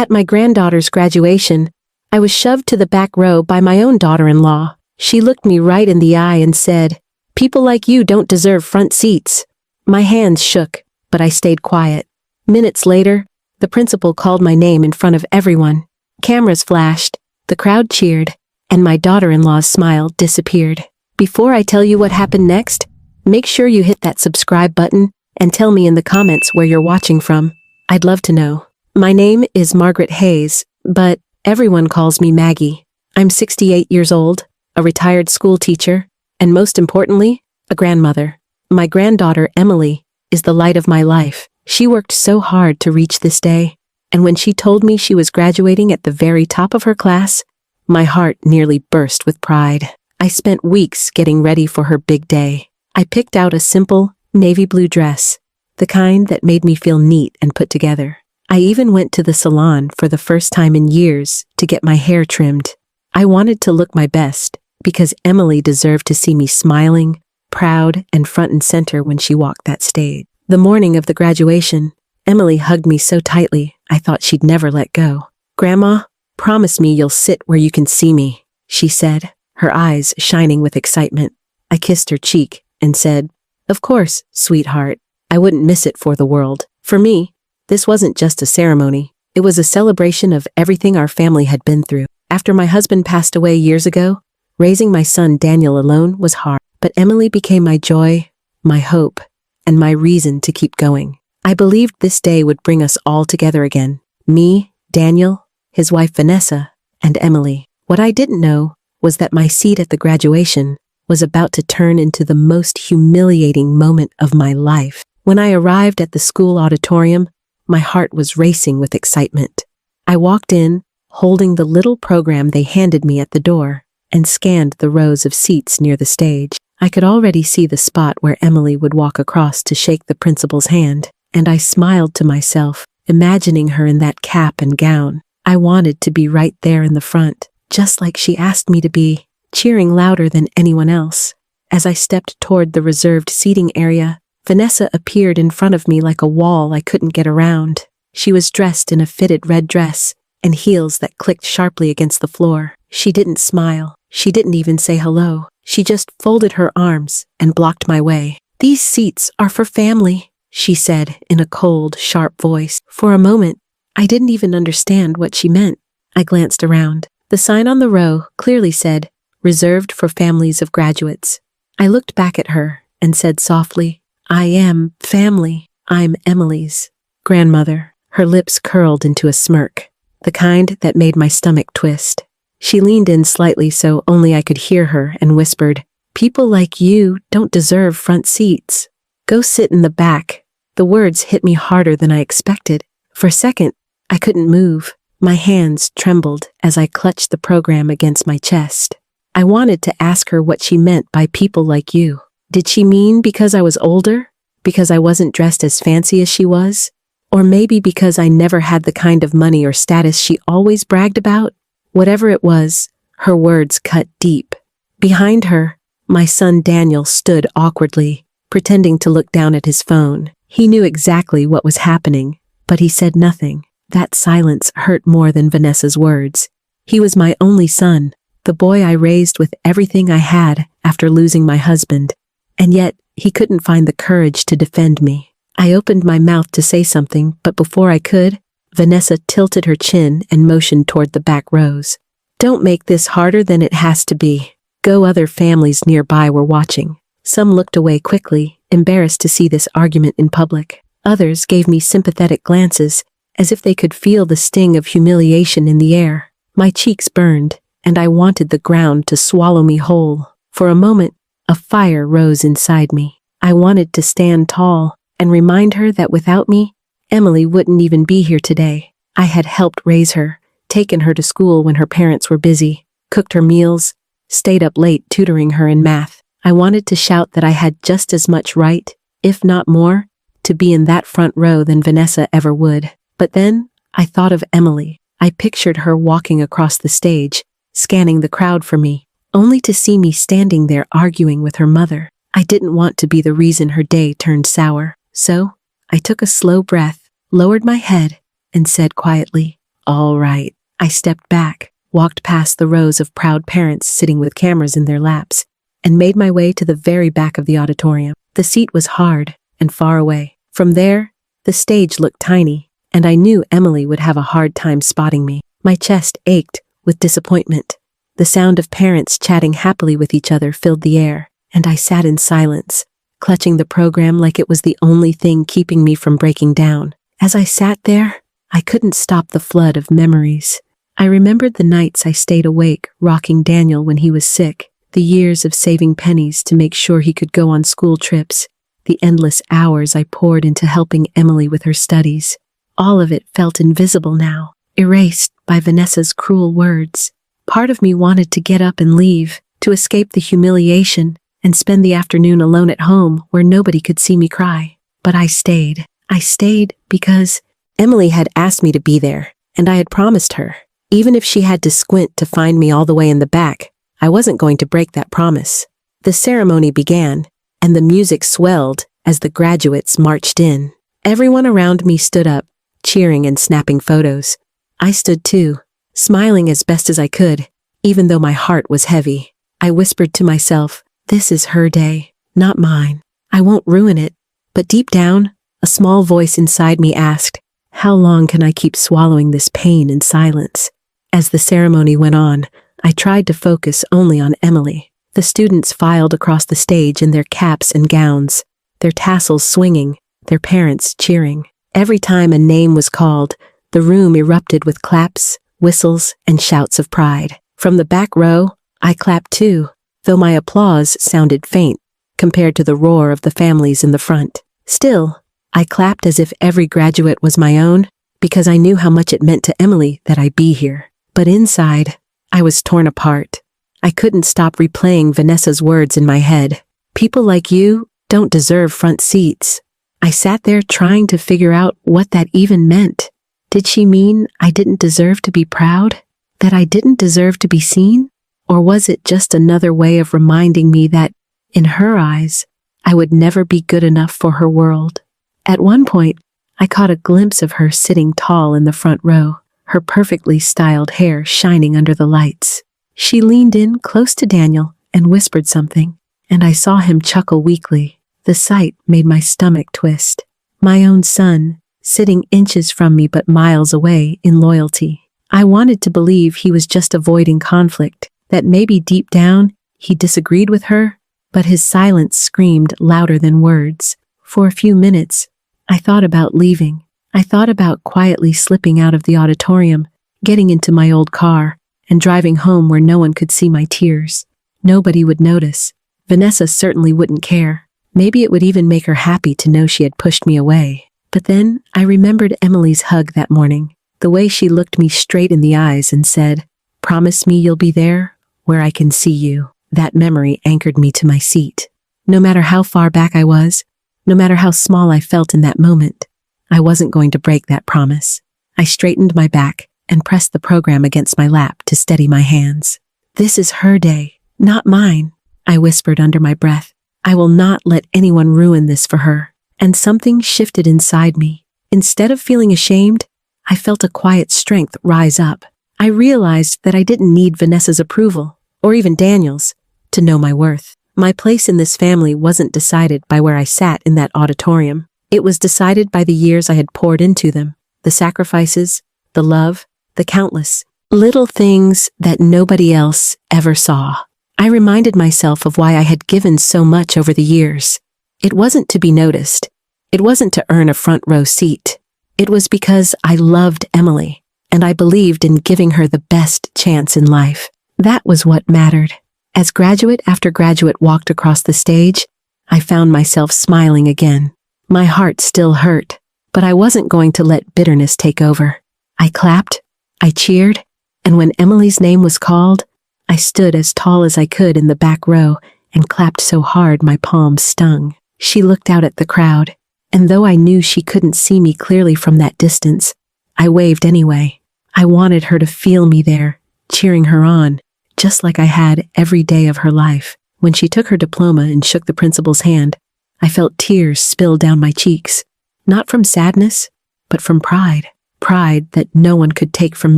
At my granddaughter's graduation, I was shoved to the back row by my own daughter-in-law. She looked me right in the eye and said, "People like you don't deserve front seats." My hands shook, but I stayed quiet. Minutes later, the principal called my name in front of everyone. Cameras flashed, the crowd cheered, and my daughter-in-law's smile disappeared. Before I tell you what happened next, make sure you hit that subscribe button and tell me in the comments where you're watching from. I'd love to know. My name is Margaret Hayes, but everyone calls me Maggie. I'm 68 years old, a retired school teacher, and most importantly, a grandmother. My granddaughter, Emily, is the light of my life. She worked so hard to reach this day, and when she told me she was graduating at the very top of her class, my heart nearly burst with pride. I spent weeks getting ready for her big day. I picked out a simple, navy blue dress, the kind that made me feel neat and put together. I even went to the salon for the first time in years to get my hair trimmed. I wanted to look my best because Emily deserved to see me smiling, proud, and front and center when she walked that stage. The morning of the graduation, Emily hugged me so tightly I thought she'd never let go. "Grandma, promise me you'll sit where you can see me," she said, her eyes shining with excitement. I kissed her cheek and said, "Of course, sweetheart. I wouldn't miss it for the world." For me, this wasn't just a ceremony. It was a celebration of everything our family had been through. After my husband passed away years ago, raising my son Daniel alone was hard. But Emily became my joy, my hope, and my reason to keep going. I believed this day would bring us all together again. Me, Daniel, his wife Vanessa, and Emily. What I didn't know was that my seat at the graduation was about to turn into the most humiliating moment of my life. When I arrived at the school auditorium, my heart was racing with excitement. I walked in, holding the little program they handed me at the door, and scanned the rows of seats near the stage. I could already see the spot where Emily would walk across to shake the principal's hand, and I smiled to myself, imagining her in that cap and gown. I wanted to be right there in the front, just like she asked me to be, cheering louder than anyone else. As I stepped toward the reserved seating area, Vanessa appeared in front of me like a wall I couldn't get around. She was dressed in a fitted red dress and heels that clicked sharply against the floor. She didn't smile. She didn't even say hello. She just folded her arms and blocked my way. "These seats are for family," she said in a cold, sharp voice. For a moment, I didn't even understand what she meant. I glanced around. The sign on the row clearly said, "Reserved for families of graduates." I looked back at her and said softly, "I am family. I'm Emily's grandmother." Her lips curled into a smirk, the kind that made my stomach twist. She leaned in slightly so only I could hear her and whispered, "People like you don't deserve front seats. Go sit in the back." The words hit me harder than I expected. For a second, I couldn't move. My hands trembled as I clutched the program against my chest. I wanted to ask her what she meant by people like you. Did she mean because I was older? Because I wasn't dressed as fancy as she was? Or maybe because I never had the kind of money or status she always bragged about? Whatever it was, her words cut deep. Behind her, my son Daniel stood awkwardly, pretending to look down at his phone. He knew exactly what was happening, but he said nothing. That silence hurt more than Vanessa's words. He was my only son, the boy I raised with everything I had after losing my husband, and yet he couldn't find the courage to defend me. I opened my mouth to say something, but before I could, Vanessa tilted her chin and motioned toward the back rows. "Don't make this harder than it has to be. Go." Other families nearby were watching. Some looked away quickly, embarrassed to see this argument in public. Others gave me sympathetic glances, as if they could feel the sting of humiliation in the air. My cheeks burned, and I wanted the ground to swallow me whole. For a moment, a fire rose inside me. I wanted to stand tall and remind her that without me, Emily wouldn't even be here today. I had helped raise her, taken her to school when her parents were busy, cooked her meals, stayed up late tutoring her in math. I wanted to shout that I had just as much right, if not more, to be in that front row than Vanessa ever would. But then, I thought of Emily. I pictured her walking across the stage, scanning the crowd for me, only to see me standing there arguing with her mother. I didn't want to be the reason her day turned sour. So, I took a slow breath, lowered my head, and said quietly, All right. I stepped back, walked past the rows of proud parents sitting with cameras in their laps, and made my way to the very back of the auditorium. The seat was hard and far away. From there, the stage looked tiny, and I knew Emily would have a hard time spotting me. My chest ached with disappointment. The sound of parents chatting happily with each other filled the air, and I sat in silence, clutching the program like it was the only thing keeping me from breaking down. As I sat there, I couldn't stop the flood of memories. I remembered the nights I stayed awake, rocking Daniel when he was sick, the years of saving pennies to make sure he could go on school trips, the endless hours I poured into helping Emily with her studies. All of it felt invisible now, erased by Vanessa's cruel words. Part of me wanted to get up and leave, to escape the humiliation, and spend the afternoon alone at home where nobody could see me cry. But I stayed. I stayed because Emily had asked me to be there, and I had promised her. Even if she had to squint to find me all the way in the back, I wasn't going to break that promise. The ceremony began, and the music swelled as the graduates marched in. Everyone around me stood up, cheering and snapping photos. I stood too, smiling as best as I could, even though my heart was heavy. I whispered to myself, "This is her day, not mine. I won't ruin it." But deep down, a small voice inside me asked, "How long can I keep swallowing this pain in silence?" As the ceremony went on, I tried to focus only on Emily. The students filed across the stage in their caps and gowns, their tassels swinging, their parents cheering. Every time a name was called, the room erupted with claps, whistles, and shouts of pride. From the back row, I clapped too, though my applause sounded faint compared to the roar of the families in the front. Still, I clapped as if every graduate was my own, because I knew how much it meant to Emily that I be here. But inside, I was torn apart. I couldn't stop replaying Vanessa's words in my head. "People like you don't deserve front seats." I sat there trying to figure out what that even meant. Did she mean I didn't deserve to be proud? That I didn't deserve to be seen? Or was it just another way of reminding me that, in her eyes, I would never be good enough for her world? At one point, I caught a glimpse of her sitting tall in the front row, her perfectly styled hair shining under the lights. She leaned in close to Daniel and whispered something, and I saw him chuckle weakly. The sight made my stomach twist. My own son, sitting inches from me but miles away in loyalty. I wanted to believe he was just avoiding conflict, that maybe deep down he disagreed with her, but his silence screamed louder than words. For a few minutes, I thought about leaving. I thought about quietly slipping out of the auditorium, getting into my old car, and driving home where no one could see my tears. Nobody would notice. Vanessa certainly wouldn't care. Maybe it would even make her happy to know she had pushed me away. But then I remembered Emily's hug that morning, the way she looked me straight in the eyes and said, "Promise me you'll be there, where I can see you." That memory anchored me to my seat. No matter how far back I was, no matter how small I felt in that moment, I wasn't going to break that promise. I straightened my back and pressed the program against my lap to steady my hands. "This is her day, not mine," I whispered under my breath. "I will not let anyone ruin this for her." And something shifted inside me. Instead of feeling ashamed, I felt a quiet strength rise up. I realized that I didn't need Vanessa's approval, or even Daniel's, to know my worth. My place in this family wasn't decided by where I sat in that auditorium. It was decided by the years I had poured into them, the sacrifices, the love, the countless little things that nobody else ever saw. I reminded myself of why I had given so much over the years. It wasn't to be noticed. It wasn't to earn a front row seat. It was because I loved Emily, and I believed in giving her the best chance in life. That was what mattered. As graduate after graduate walked across the stage, I found myself smiling again. My heart still hurt, but I wasn't going to let bitterness take over. I clapped, I cheered, and when Emily's name was called, I stood as tall as I could in the back row and clapped so hard my palms stung. She looked out at the crowd, and though I knew she couldn't see me clearly from that distance, I waved anyway. I wanted her to feel me there, cheering her on, just like I had every day of her life. When she took her diploma and shook the principal's hand, I felt tears spill down my cheeks, not from sadness, but from pride. pride that no one could take from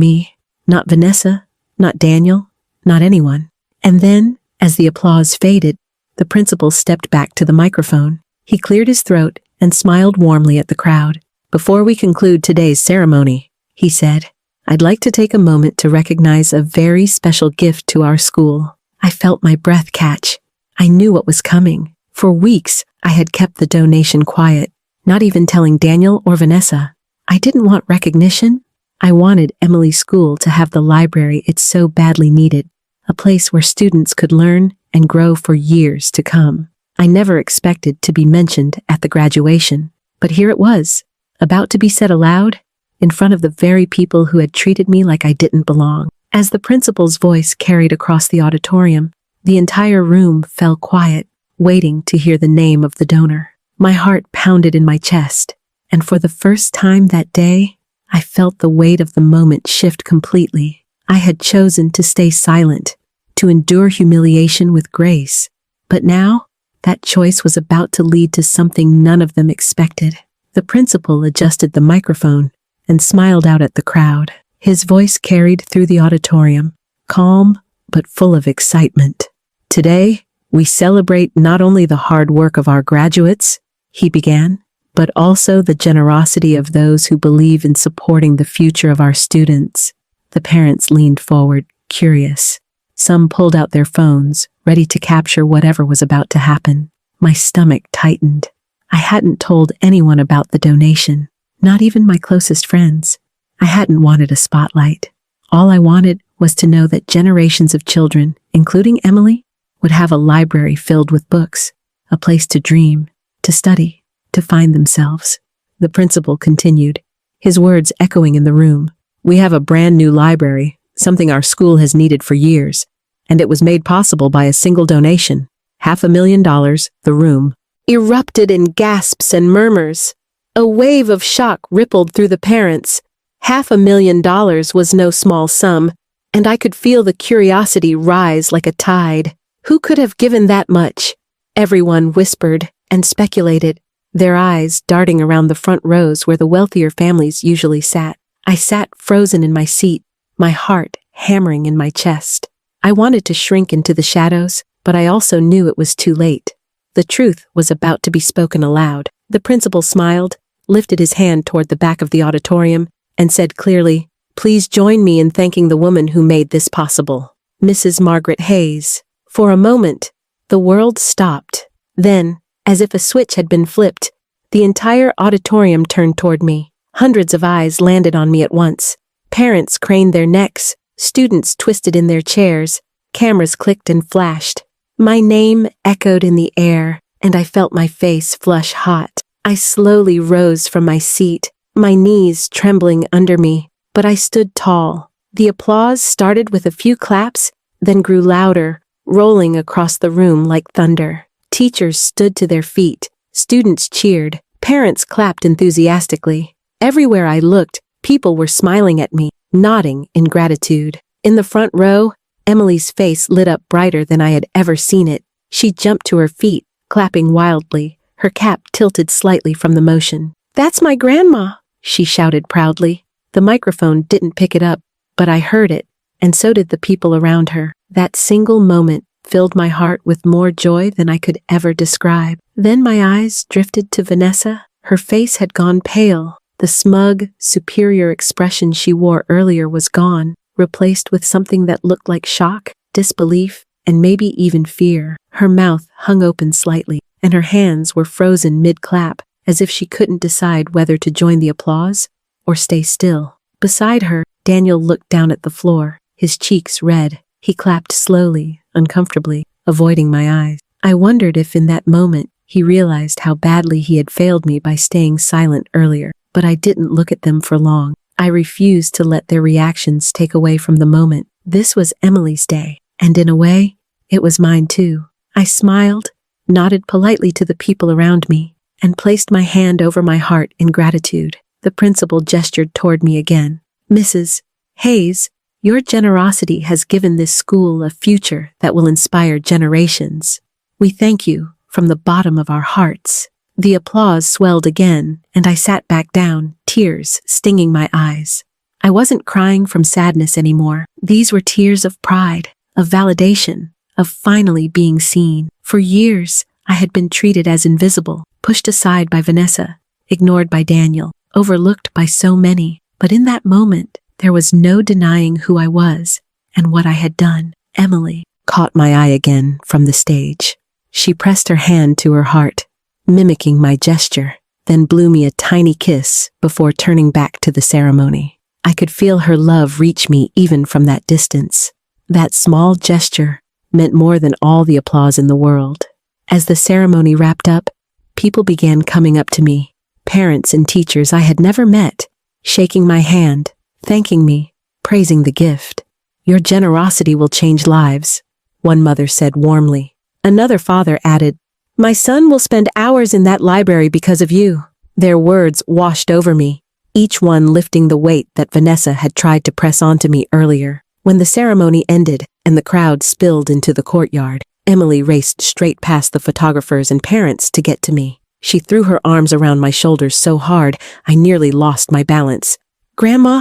me. Not Vanessa, not Daniel, not anyone. And then, as the applause faded, the principal stepped back to the microphone. He cleared his throat and smiled warmly at the crowd. "Before we conclude today's ceremony," he said, "I'd like to take a moment to recognize a very special gift to our school." I felt my breath catch. I knew what was coming. For weeks, I had kept the donation quiet, not even telling Daniel or Vanessa. I didn't want recognition. I wanted Emily's school to have the library it so badly needed, a place where students could learn and grow for years to come. I never expected to be mentioned at the graduation, but here it was, about to be said aloud, in front of the very people who had treated me like I didn't belong. As the principal's voice carried across the auditorium, the entire room fell quiet, waiting to hear the name of the donor. My heart pounded in my chest, and for the first time that day, I felt the weight of the moment shift completely. I had chosen to stay silent, to endure humiliation with grace, but now, that choice was about to lead to something none of them expected. The principal adjusted the microphone and smiled out at the crowd. His voice carried through the auditorium, calm but full of excitement. "Today, we celebrate not only the hard work of our graduates," he began, "but also the generosity of those who believe in supporting the future of our students." The parents leaned forward, curious. Some pulled out their phones, ready to capture whatever was about to happen. My stomach tightened. I hadn't told anyone about the donation, not even my closest friends. I hadn't wanted a spotlight. All I wanted was to know that generations of children, including Emily, would have a library filled with books, a place to dream, to study, to find themselves. The principal continued, his words echoing in the room. "We have a brand new library, something our school has needed for years, and it was made possible by a single donation. $500,000, the room erupted in gasps and murmurs. A wave of shock rippled through the parents. $500,000 was no small sum, and I could feel the curiosity rise like a tide. Who could have given that much? Everyone whispered and speculated, their eyes darting around the front rows where the wealthier families usually sat. I sat frozen in my seat, my heart hammering in my chest. I wanted to shrink into the shadows, but I also knew it was too late. The truth was about to be spoken aloud. The principal smiled, lifted his hand toward the back of the auditorium, and said clearly, "Please join me in thanking the woman who made this possible, Mrs. Margaret Hayes." For a moment, the world stopped. Then, as if a switch had been flipped, the entire auditorium turned toward me. Hundreds of eyes landed on me at once. Parents craned their necks, students twisted in their chairs, cameras clicked and flashed. My name echoed in the air, and I felt my face flush hot. I slowly rose from my seat, my knees trembling under me, but I stood tall. The applause started with a few claps, then grew louder, rolling across the room like thunder. Teachers stood to their feet, students cheered, parents clapped enthusiastically. Everywhere I looked, people were smiling at me, nodding in gratitude. In the front row, Emily's face lit up brighter than I had ever seen it. She jumped to her feet, clapping wildly, her cap tilted slightly from the motion. "That's my grandma," she shouted proudly. The microphone didn't pick it up, but I heard it, and so did the people around her. That single moment filled my heart with more joy than I could ever describe. Then my eyes drifted to Vanessa. Her face had gone pale. The smug, superior expression she wore earlier was gone, replaced with something that looked like shock, disbelief, and maybe even fear. Her mouth hung open slightly, and her hands were frozen mid-clap, as if she couldn't decide whether to join the applause or stay still. Beside her, Daniel looked down at the floor, his cheeks red. He clapped slowly, uncomfortably, avoiding my eyes. I wondered if in that moment he realized how badly he had failed me by staying silent earlier, but I didn't look at them for long. I refused to let their reactions take away from the moment. This was Emily's day, and in a way, it was mine too. I smiled, nodded politely to the people around me, and placed my hand over my heart in gratitude. The principal gestured toward me again. "Mrs. Hayes, your generosity has given this school a future that will inspire generations. We thank you from the bottom of our hearts." The applause swelled again, and I sat back down, tears stinging my eyes. I wasn't crying from sadness anymore. These were tears of pride, of validation, of finally being seen. For years, I had been treated as invisible, pushed aside by Vanessa, ignored by Daniel, overlooked by so many. But in that moment, there was no denying who I was and what I had done. Emily caught my eye again from the stage. She pressed her hand to her heart, mimicking my gesture, then blew me a tiny kiss before turning back to the ceremony. I could feel her love reach me even from that distance. That small gesture meant more than all the applause in the world. As the ceremony wrapped up, people began coming up to me, parents and teachers I had never met, shaking my hand, thanking me, praising the gift. "Your generosity will change lives," one mother said warmly. Another father added, "My son will spend hours in that library because of you." Their words washed over me, each one lifting the weight that Vanessa had tried to press onto me earlier. When the ceremony ended and the crowd spilled into the courtyard, Emily raced straight past the photographers and parents to get to me. She threw her arms around my shoulders so hard, I nearly lost my balance. "Grandma,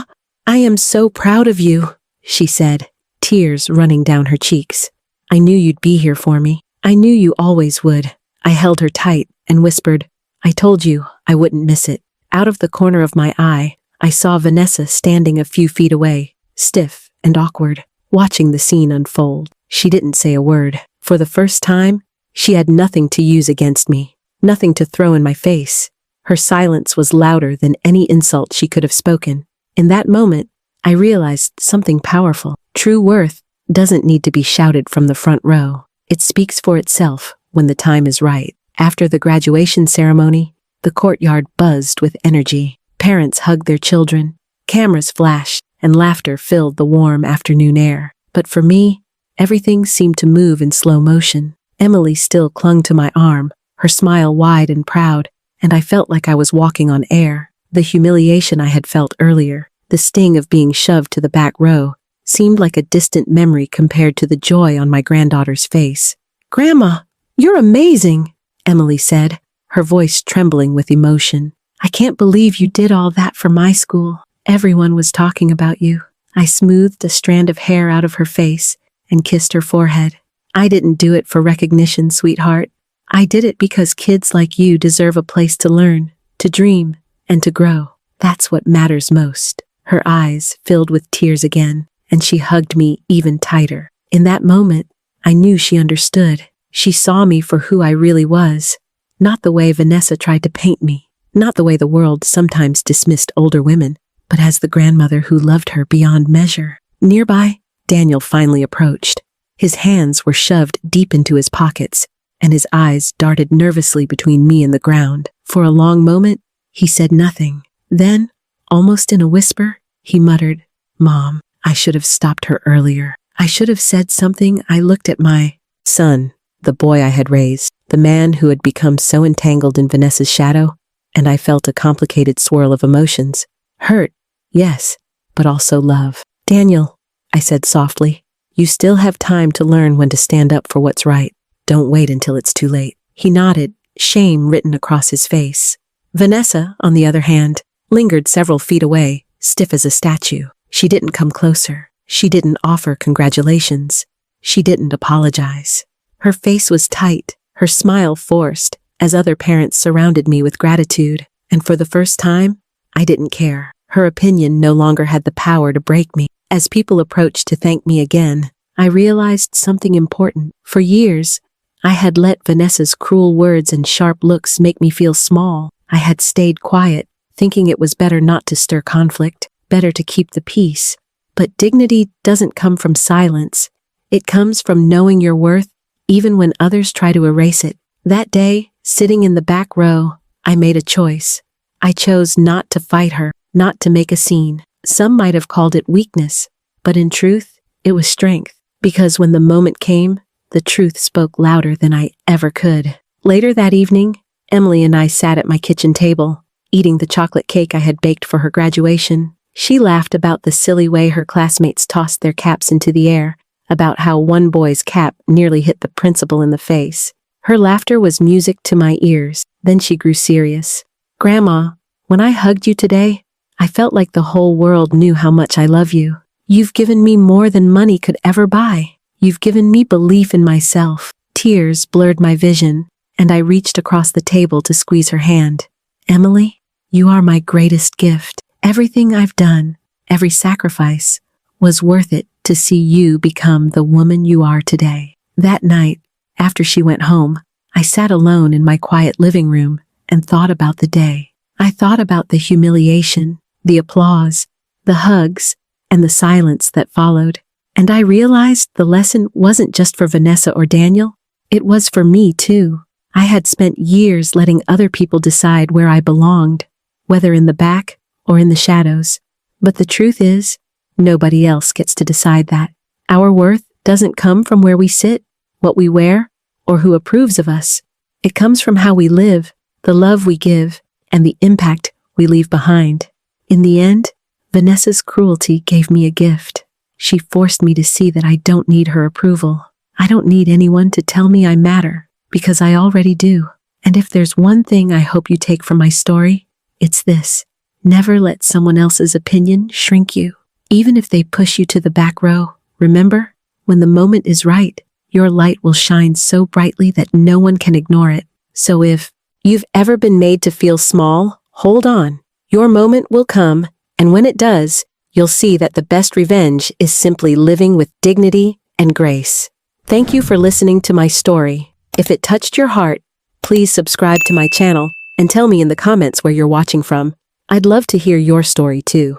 I am so proud of you," she said, tears running down her cheeks. "I knew you'd be here for me. I knew you always would." I held her tight and whispered, "I told you I wouldn't miss it." Out of the corner of my eye, I saw Vanessa standing a few feet away, stiff and awkward, watching the scene unfold. She didn't say a word. For the first time, she had nothing to use against me, nothing to throw in my face. Her silence was louder than any insult she could have spoken. In that moment, I realized something powerful. True worth doesn't need to be shouted from the front row. It speaks for itself when the time is right. After the graduation ceremony, the courtyard buzzed with energy. Parents hugged their children, cameras flashed, and laughter filled the warm afternoon air. But for me, everything seemed to move in slow motion. Emily still clung to my arm, her smile wide and proud, and I felt like I was walking on air. The humiliation I had felt earlier, the sting of being shoved to the back row, seemed like a distant memory compared to the joy on my granddaughter's face. "Grandma, you're amazing," Emily said, her voice trembling with emotion. "I can't believe you did all that for my school. Everyone was talking about you." I smoothed a strand of hair out of her face and kissed her forehead. "I didn't do it for recognition, sweetheart. I did it because kids like you deserve a place to learn, to dream, and to grow. That's what matters most." Her eyes filled with tears again, and she hugged me even tighter. In that moment, I knew she understood. She saw me for who I really was, not the way Vanessa tried to paint me, not the way the world sometimes dismissed older women, but as the grandmother who loved her beyond measure. Nearby, Daniel finally approached. His hands were shoved deep into his pockets, and his eyes darted nervously between me and the ground. For a long moment, he said nothing. Then, almost in a whisper, he muttered, "Mom, I should have stopped her earlier. I should have said something." I looked at my son, the boy I had raised, the man who had become so entangled in Vanessa's shadow, and I felt a complicated swirl of emotions. Hurt, yes, but also love. "Daniel," I said softly, "you still have time to learn when to stand up for what's right. Don't wait until it's too late." He nodded, shame written across his face. Vanessa, on the other hand, lingered several feet away, stiff as a statue. She didn't come closer. She didn't offer congratulations. She didn't apologize. Her face was tight, her smile forced, as other parents surrounded me with gratitude. And for the first time, I didn't care. Her opinion no longer had the power to break me. As people approached to thank me again, I realized something important. For years, I had let Vanessa's cruel words and sharp looks make me feel small. I had stayed quiet, thinking it was better not to stir conflict, better to keep the peace. But dignity doesn't come from silence. It comes from knowing your worth, even when others try to erase it. That day, sitting in the back row, I made a choice. I chose not to fight her, not to make a scene. Some might have called it weakness, but in truth, it was strength. Because when the moment came, the truth spoke louder than I ever could. Later that evening, Emily and I sat at my kitchen table, eating the chocolate cake I had baked for her graduation. She laughed about the silly way her classmates tossed their caps into the air, about how one boy's cap nearly hit the principal in the face. Her laughter was music to my ears. Then she grew serious. "Grandma, when I hugged you today, I felt like the whole world knew how much I love you. You've given me more than money could ever buy. You've given me belief in myself. Tears blurred my vision, and I reached across the table to squeeze her hand. Emily, you are my greatest gift. Everything I've done, every sacrifice, was worth it to see you become the woman you are today. That night, after she went home, I sat alone in my quiet living room and thought about the day. I thought about the humiliation, the applause, the hugs, and the silence that followed. And I realized the lesson wasn't just for Vanessa or Daniel, it was for me too. I had spent years letting other people decide where I belonged, whether in the back or in the shadows. But the truth is, nobody else gets to decide that. Our worth doesn't come from where we sit, what we wear, or who approves of us. It comes from how we live, the love we give, and the impact we leave behind. In the end, Vanessa's cruelty gave me a gift. She forced me to see that I don't need her approval. I don't need anyone to tell me I matter, because I already do. And if there's one thing I hope you take from my story, it's this. Never let someone else's opinion shrink you. Even if they push you to the back row, remember, when the moment is right, your light will shine so brightly that no one can ignore it. So if you've ever been made to feel small, hold on. Your moment will come, and when it does, you'll see that the best revenge is simply living with dignity and grace. Thank you for listening to my story. If it touched your heart, please subscribe to my channel and tell me in the comments where you're watching from. I'd love to hear your story too.